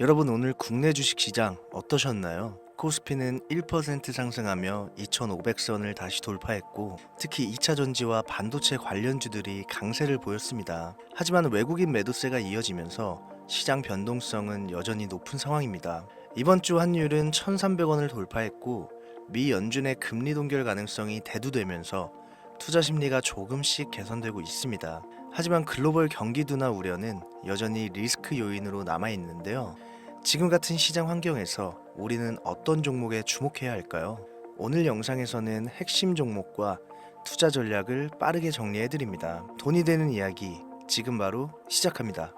여러분 오늘 국내 주식시장 어떠셨나요? 코스피는 1% 상승하며 2,500선을 다시 돌파했고 특히 2차 전지와 반도체 관련주들이 강세를 보였습니다. 하지만 외국인 매도세가 이어지면서 시장 변동성은 여전히 높은 상황입니다. 이번 주 환율은 1,300원을 돌파했고 미 연준의 금리 동결 가능성이 대두되면서 투자 심리가 조금씩 개선되고 있습니다. 하지만 글로벌 경기 둔화 우려는 여전히 리스크 요인으로 남아 있는데요. 지금 같은 시장 환경에서 우리는 어떤 종목에 주목해야 할까요? 오늘 영상에서는 핵심 종목과 투자 전략을 빠르게 정리해 드립니다. 돈이 되는 이야기 지금 바로 시작합니다.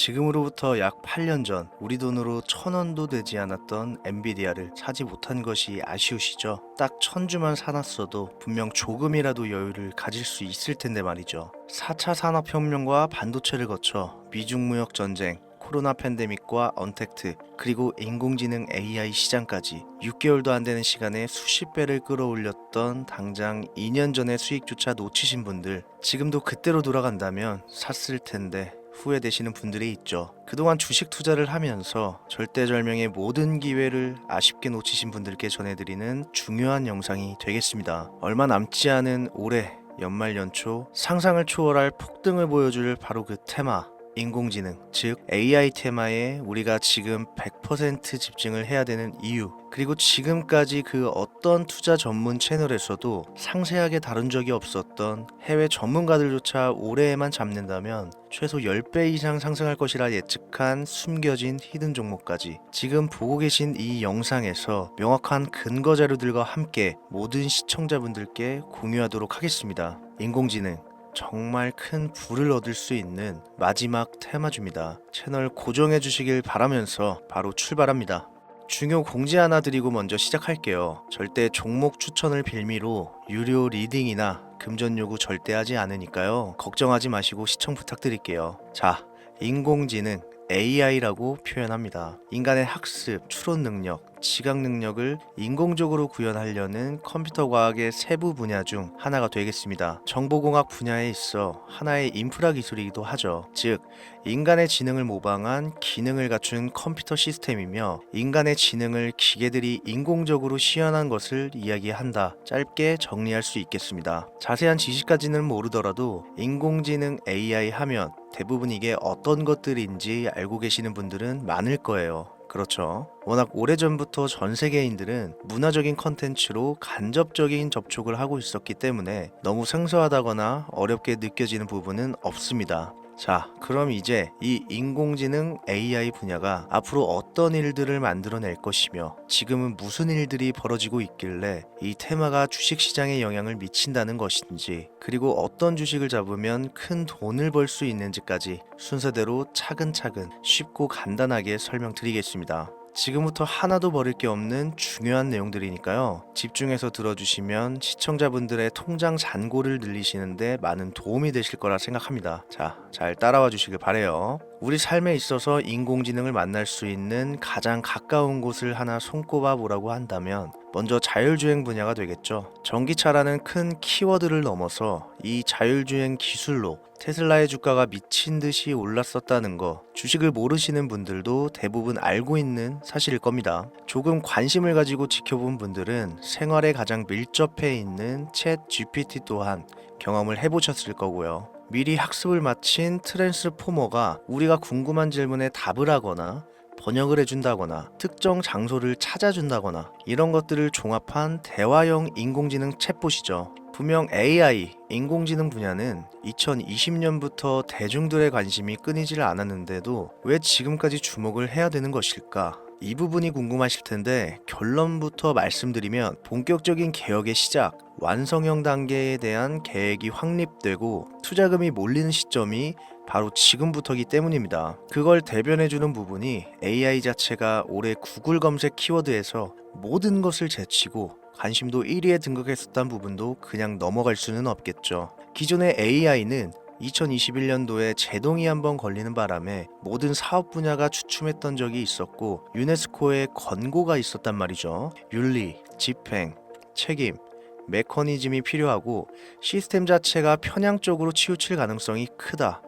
지금으로부터 약 8년 전 우리 돈으로 1,000원도 되지 않았던 엔비디아를 사지 못한 것이 아쉬우시죠? 딱 1,000주만 사놨어도 분명 조금이라도 여유를 가질 수 있을 텐데 말이죠. 4차 산업혁명과 반도체를 거쳐 미중무역 전쟁, 코로나 팬데믹과 언택트, 그리고 인공지능 AI 시장까지 6개월도 안 되는 시간에 수십 배를 끌어올렸던 당장 2년 전의 수익조차 놓치신 분들, 지금도 그때로 돌아간다면 샀을 텐데 후회되시는 분들이 있죠. 그동안 주식 투자를 하면서 절대절명의 모든 기회를 아쉽게 놓치신 분들께 전해드리는 중요한 영상이 되겠습니다. 얼마 남지 않은 올해 연말 연초 상상을 초월할 폭등을 보여줄 바로 그 테마, 인공지능, 즉 AI 테마에 우리가 지금 100% 집중을 해야 되는 이유, 그리고 지금까지 그 어떤 투자 전문 채널에서도 상세하게 다룬 적이 없었던 해외 전문가들조차 올해에만 잡는다면 최소 10배 이상 상승할 것이라 예측한 숨겨진 히든 종목까지 지금 보고 계신 이 영상에서 명확한 근거 자료들과 함께 모든 시청자분들께 공유하도록 하겠습니다. 인공지능 정말 큰 부를 얻을 수 있는 마지막 테마주입니다. 채널 고정해 주시길 바라면서 바로 출발합니다. 중요 공지 하나 드리고 먼저 시작할게요. 절대 종목 추천을 빌미로 유료 리딩이나 금전 요구 절대 하지 않으니까요. 걱정하지 마시고 시청 부탁드릴게요. 자, 인공지능 AI라고 표현합니다. 인간의 학습, 추론 능력, 지각 능력을 인공적으로 구현하려는 컴퓨터 과학의 세부 분야 중 하나가 되겠습니다. 정보공학 분야에 있어 하나의 인프라 기술이기도 하죠. 즉, 인간의 지능을 모방한 기능을 갖춘 컴퓨터 시스템이며 인간의 지능을 기계들이 인공적으로 시연한 것을 이야기한다. 짧게 정리할 수 있겠습니다. 자세한 지식까지는 모르더라도 인공지능 AI 하면 대부분 이게 어떤 것들인지 알고 계시는 분들은 많을 거예요. 그렇죠. 워낙 오래전부터 전 세계인들은 문화적인 컨텐츠로 간접적인 접촉을 하고 있었기 때문에 너무 생소하다거나 어렵게 느껴지는 부분은 없습니다. 자, 그럼 이제 이 인공지능 AI 분야가 앞으로 어떤 일들을 만들어낼 것이며 지금은 무슨 일들이 벌어지고 있길래 이 테마가 주식시장에 영향을 미친다는 것인지, 그리고 어떤 주식을 잡으면 큰 돈을 벌 수 있는지까지 순서대로 차근차근 쉽고 간단하게 설명드리겠습니다. 지금부터 하나도 버릴 게 없는 중요한 내용들이니까요. 집중해서 들어주시면 시청자분들의 통장 잔고를 늘리시는데 많은 도움이 되실 거라 생각합니다. 자, 잘 따라와 주시길 바래요. 우리 삶에 있어서 인공지능을 만날 수 있는 가장 가까운 곳을 하나 손꼽아 보라고 한다면 먼저 자율주행 분야가 되겠죠. 전기차라는 큰 키워드를 넘어서 이 자율주행 기술로 테슬라의 주가가 미친 듯이 올랐었다는 거, 주식을 모르시는 분들도 대부분 알고 있는 사실일 겁니다. 조금 관심을 가지고 지켜본 분들은 생활에 가장 밀접해 있는 챗 GPT 또한 경험을 해보셨을 거고요. 미리 학습을 마친 트랜스포머가 우리가 궁금한 질문에 답을 하거나 번역을 해준다거나 특정 장소를 찾아준다거나 이런 것들을 종합한 대화형 인공지능 챗봇이죠. 분명 AI, 인공지능 분야는 2020년부터 대중들의 관심이 끊이질 않았는데도 왜 지금까지 주목을 해야 되는 것일까? 이 부분이 궁금하실 텐데 결론부터 말씀드리면 본격적인 개혁의 시작, 완성형 단계에 대한 계획이 확립되고 투자금이 몰리는 시점이 바로 지금부터기 때문입니다. 그걸 대변해주는 부분이 AI 자체가 올해 구글 검색 키워드에서 모든 것을 제치고 관심도 1위에 등극했었던 부분도 그냥 넘어갈 수는 없겠죠. 기존의 AI는 2021년도에 제동이 한번 걸리는 바람에 모든 사업 분야가 주춤했던 적이 있었고 유네스코의 권고가 있었단 말이죠. 윤리, 집행, 책임, 메커니즘이 필요하고 시스템 자체가 편향적으로 치우칠 가능성이 크다.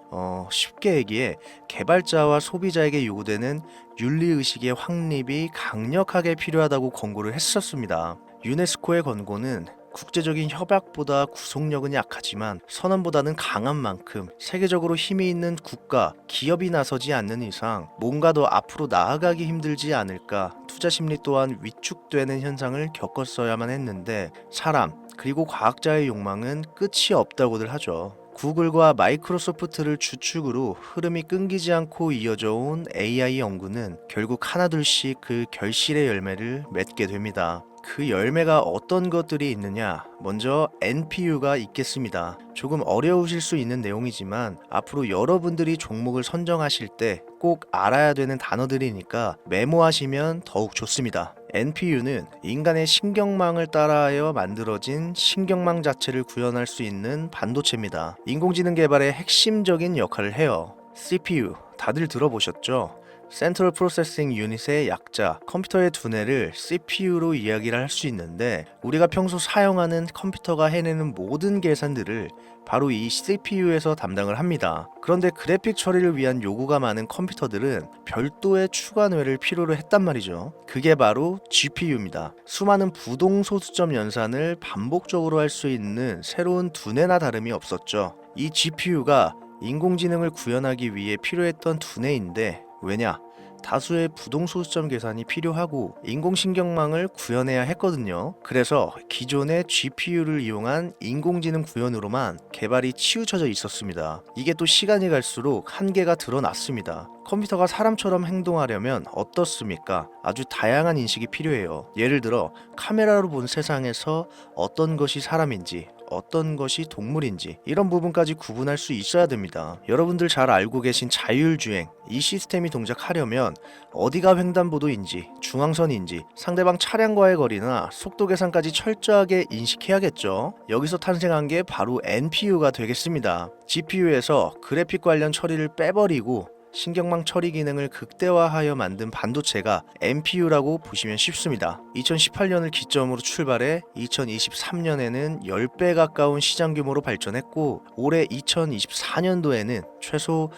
쉽게 얘기해 개발자와 소비자에게 요구되는 윤리의식의 확립이 강력하게 필요하다고 권고를 했었습니다. 유네스코의 권고는 국제적인 협약보다 구속력은 약하지만 선언보다는 강한 만큼 세계적으로 힘이 있는 국가, 기업이 나서지 않는 이상 뭔가 더 앞으로 나아가기 힘들지 않을까, 투자 심리 또한 위축되는 현상을 겪었어야만 했는데 사람, 그리고 과학자의 욕망은 끝이 없다고들 하죠. 구글과 마이크로소프트를 주축으로 흐름이 끊기지 않고 이어져 온 AI 연구는 결국 하나둘씩 그 결실의 열매를 맺게 됩니다. 그 열매가 어떤 것들이 있느냐? 먼저 NPU가 있겠습니다. 조금 어려우실 수 있는 내용이지만 앞으로 여러분들이 종목을 선정하실 때 꼭 알아야 되는 단어들이니까 메모하시면 더욱 좋습니다. NPU는 인간의 신경망을 따라하여 만들어진 신경망 자체를 구현할 수 있는 반도체입니다. 인공지능 개발의 핵심적인 역할을 해요. CPU, 다들 들어보셨죠? 센트럴 프로세싱 유닛의 약자, 컴퓨터의 두뇌를 CPU로 이야기를 할 수 있는데 우리가 평소 사용하는 컴퓨터가 해내는 모든 계산들을 바로 이 CPU에서 담당을 합니다. 그런데 그래픽 처리를 위한 요구가 많은 컴퓨터들은 별도의 추가 뇌를 필요로 했단 말이죠. 그게 바로 GPU입니다. 수많은 부동소수점 연산을 반복적으로 할 수 있는 새로운 두뇌나 다름이 없었죠. 이 GPU가 인공지능을 구현하기 위해 필요했던 두뇌인데 왜냐? 다수의 부동소수점 계산이 필요하고 인공신경망을 구현해야 했거든요. 그래서 기존의 GPU를 이용한 인공지능 구현으로만 개발이 치우쳐져 있었습니다. 이게 또 시간이 갈수록 한계가 드러났습니다. 컴퓨터가 사람처럼 행동하려면 어떻습니까? 아주 다양한 인식이 필요해요. 예를 들어 카메라로 본 세상에서 어떤 것이 사람인지 어떤 것이 동물인지 이런 부분까지 구분할 수 있어야 됩니다. 여러분들 잘 알고 계신 자율주행, 이 시스템이 동작하려면 어디가 횡단보도인지 중앙선인지 상대방 차량과의 거리나 속도 계산까지 철저하게 인식해야겠죠. 여기서 탄생한 게 바로 NPU가 되겠습니다. GPU에서 그래픽 관련 처리를 빼버리고 신경망 처리 기능을 극대화하여 만든 반도체가 NPU라고 보시면 쉽습니다. 2018년을 기점으로 출발해 2023년에는 10배 가까운 시장 규모로 발전했고 올해 2024년도에는 최소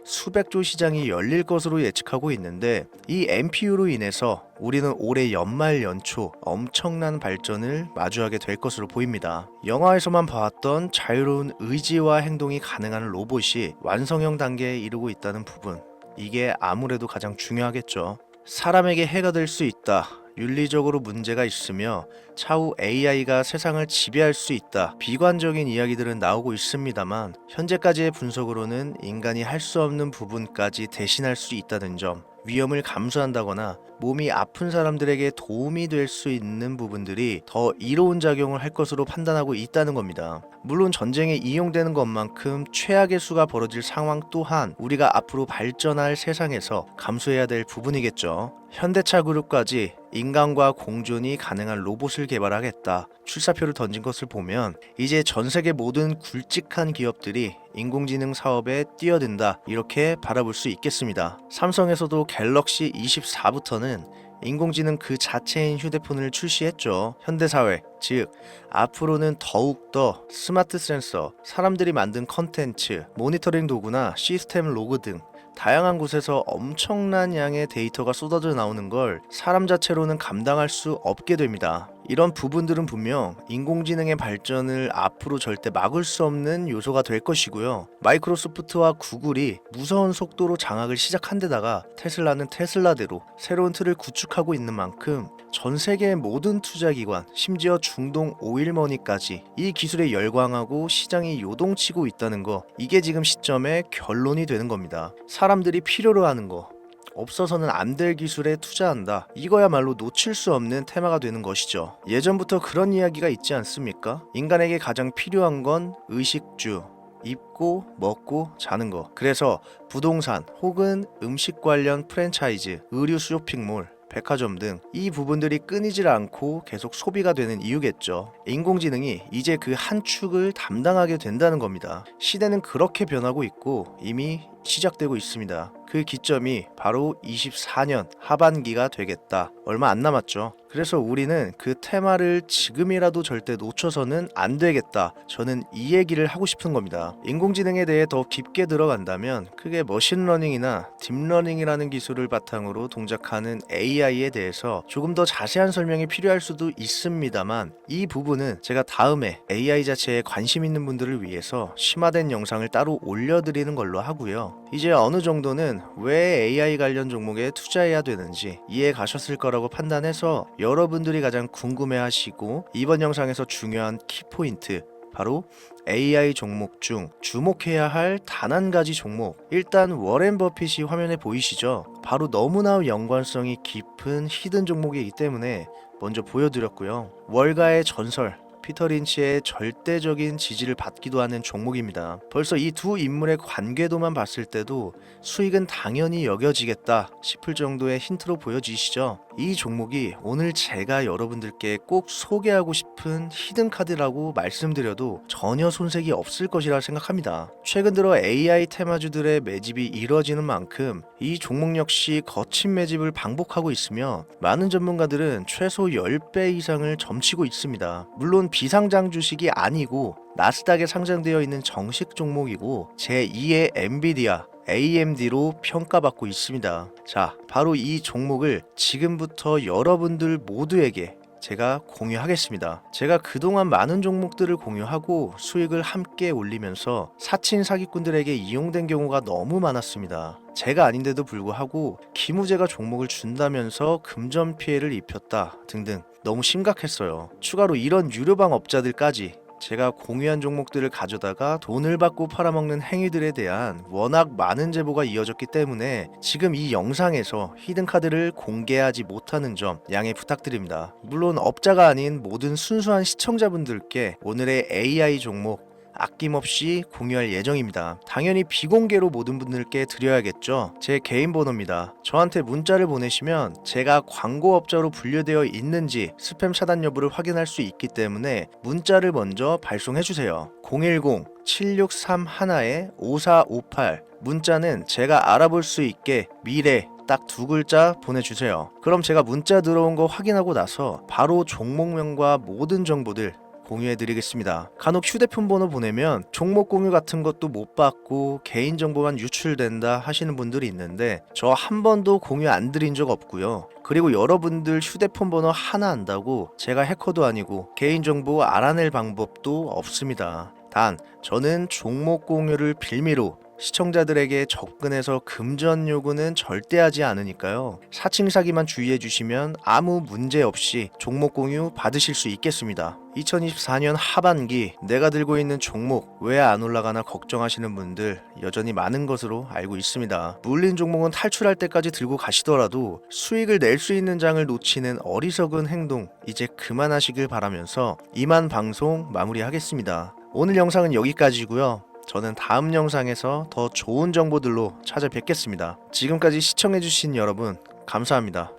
수백조 시장이 열릴 것으로 예측하고 있는데 이 NPU로 인해서 우리는 올해 연말 연초 엄청난 발전을 마주하게 될 것으로 보입니다. 영화에서만 봐왔던 자유로운 의지와 행동이 가능한 로봇이 완성형 단계에 이르고 있다는 부분, 이게 아무래도 가장 중요하겠죠. 사람에게 해가 될 수 있다. 윤리적으로 문제가 있으며 차후 AI가 세상을 지배할 수 있다. 비관적인 이야기들은 나오고 있습니다만 현재까지의 분석으로는 인간이 할 수 없는 부분까지 대신할 수 있다는 점, 위험을 감수한다거나 몸이 아픈 사람들에게 도움이 될 수 있는 부분들이 더 이로운 작용을 할 것으로 판단하고 있다는 겁니다. 물론 전쟁에 이용되는 것만큼 최악의 수가 벌어질 상황 또한 우리가 앞으로 발전할 세상에서 감수해야 될 부분이겠죠. 현대차 그룹까지 인간과 공존이 가능한 로봇을 개발하겠다 출사표를 던진 것을 보면 이제 전 세계 모든 굵직한 기업들이 인공지능 사업에 뛰어든다 이렇게 바라볼 수 있겠습니다. 삼성에서도 갤럭시 24부터는 인공지능 그 자체인 휴대폰을 출시했죠. 현대사회, 즉 앞으로는 더욱더 스마트 센서, 사람들이 만든 컨텐츠, 모니터링 도구나 시스템 로그 등 다양한 곳에서 엄청난 양의 데이터가 쏟아져 나오는 걸 사람 자체로는 감당할 수 없게 됩니다. 이런 부분들은 분명 인공지능의 발전을 앞으로 절대 막을 수 없는 요소가 될 것이고요. 마이크로소프트와 구글이 무서운 속도로 장악을 시작한 데다가 테슬라는 테슬라대로 새로운 틀을 구축하고 있는 만큼 전 세계의 모든 투자기관, 심지어 중동 오일머니까지 이 기술에 열광하고 시장이 요동치고 있다는 거, 이게 지금 시점의 결론이 되는 겁니다. 사람들이 필요로 하는 거, 없어서는 안 될 기술에 투자한다. 이거야말로 놓칠 수 없는 테마가 되는 것이죠. 예전부터 그런 이야기가 있지 않습니까? 인간에게 가장 필요한 건 의식주, 입고 먹고 자는 거. 그래서 부동산 혹은 음식 관련 프랜차이즈, 의류 쇼핑몰, 백화점 등 이 부분들이 끊이질 않고 계속 소비가 되는 이유겠죠. 인공지능이 이제 그 한 축을 담당하게 된다는 겁니다. 시대는 그렇게 변하고 있고 이미 시작되고 있습니다. 그 기점이 바로 24년 하반기가 되겠다. 얼마 안 남았죠. 그래서 우리는 그 테마를 지금이라도 절대 놓쳐서는 안 되겠다. 저는 이 얘기를 하고 싶은 겁니다. 인공지능에 대해 더 깊게 들어간다면 크게 머신러닝이나 딥러닝이라는 기술을 바탕으로 동작하는 AI에 대해서 조금 더 자세한 설명이 필요할 수도 있습니다만, 이 부분은 제가 다음에 AI 자체에 관심 있는 분들을 위해서 심화된 영상을 따로 올려드리는 걸로 하고요. 이제 어느 정도는 왜 AI 관련 종목에 투자해야 되는지 이해 가셨을 거라고 판단해서 여러분들이 가장 궁금해하시고 이번 영상에서 중요한 키포인트, 바로 AI 종목 중 주목해야 할 단 한 가지 종목, 일단 워렌 버핏이 화면에 보이시죠? 바로 너무나 연관성이 깊은 히든 종목이기 때문에 먼저 보여드렸고요. 월가의 전설 피터 린치의 절대적인 지지를 받기도 하는 종목입니다. 벌써 이 두 인물의 관계도만 봤을 때도 수익은 당연히 여겨지겠다 싶을 정도의 힌트로 보여지시죠? 이 종목이 오늘 제가 여러분들께 꼭 소개하고 싶은 히든 카드라고 말씀드려도 전혀 손색이 없을 것이라 생각합니다. 최근 들어 AI 테마주들의 매집이 이뤄지는 만큼 이 종목 역시 거친 매집을 반복하고 있으며 많은 전문가들은 최소 10배 이상을 점치고 있습니다. 물론 비상장 주식이 아니고 나스닥에 상장되어 있는 정식 종목이고 제2의 엔비디아 AMD로 평가받고 있습니다. 자, 바로 이 종목을 지금부터 여러분들 모두에게 제가 공유하겠습니다. 제가 그동안 많은 종목들을 공유하고 수익을 함께 올리면서 사칭 사기꾼들에게 이용된 경우가 너무 많았습니다. 제가 아닌데도 불구하고 기무제가 종목을 준다면서 금전 피해를 입혔다 등등 너무 심각했어요. 추가로 이런 유료방 업자들까지 제가 공유한 종목들을 가져다가 돈을 받고 팔아먹는 행위들에 대한 워낙 많은 제보가 이어졌기 때문에 지금 이 영상에서 히든카드를 공개하지 못하는 점 양해 부탁드립니다. 물론 업자가 아닌 모든 순수한 시청자분들께 오늘의 AI 종목 아낌없이 공유할 예정입니다. 당연히 비공개로 모든 분들께 드려야겠죠. 제 개인 번호입니다. 저한테 문자를 보내시면 제가 광고업자로 분류되어 있는지 스팸 차단 여부를 확인할 수 있기 때문에 문자를 먼저 발송해주세요. 010-7631-5458 문자는 제가 알아볼 수 있게 미래 딱 두 글자 보내주세요. 그럼 제가 문자 들어온 거 확인하고 나서 바로 종목명과 모든 정보들 공유해드리겠습니다. 간혹 휴대폰 번호 보내면 종목 공유 같은 것도 못 받고 개인정보만 유출된다 하시는 분들이 있는데 저 한 번도 공유 안 드린 적 없고요. 그리고 여러분들 휴대폰 번호 하나 안다고 제가 해커도 아니고 개인정보 알아낼 방법도 없습니다. 단 저는 종목 공유를 빌미로 시청자들에게 접근해서 금전 요구는 절대 하지 않으니까요. 사칭 사기만 주의해 주시면 아무 문제 없이 종목 공유 받으실 수 있겠습니다. 2024년 하반기 내가 들고 있는 종목 왜 안 올라가나 걱정하시는 분들 여전히 많은 것으로 알고 있습니다. 물린 종목은 탈출할 때까지 들고 가시더라도 수익을 낼 수 있는 장을 놓치는 어리석은 행동 이제 그만하시길 바라면서 이만 방송 마무리하겠습니다. 오늘 영상은 여기까지고요. 저는 다음 영상에서 더 좋은 정보들로 찾아뵙겠습니다. 지금까지 시청해주신 여러분 감사합니다.